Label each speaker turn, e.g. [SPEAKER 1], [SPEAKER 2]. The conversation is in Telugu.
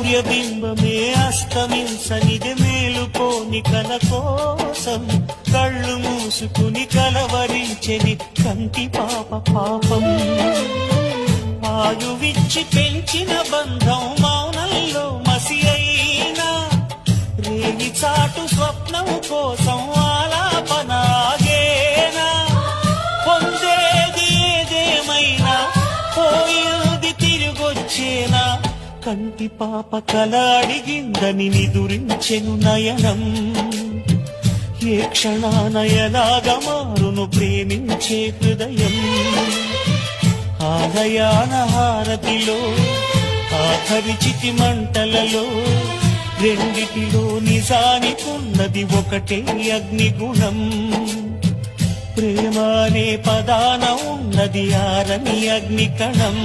[SPEAKER 1] సూర్యబింబమే అస్తమించనిది మేలుకోని కల కోసం కళ్ళు మూసుకుని కలవరించెని కంటి పాప పాపం. ఆయువిచ్చి పెంచిన బంధం మౌనంలో మసి అయినా రేగి చాటు స్వప్నం కోసం ఆలాపనాగేనా. పొందేది ఏదేమైనా పోయేది తిరిగొచ్చేనా. కంటి పాప కల అడిగిందని నిదురించెను నయనం. ఏ క్షణాన ఎలాగ మారును ప్రేమించే హృదయం. ఆలయాన హారతిలో ఆఖరి చితి మంటలలో రెండిటిలో నిజానికున్నది ఒకటే అగ్నిగుణం. ప్రేమ అనే పదాన ఉన్నది ఆరని అగ్నికణం.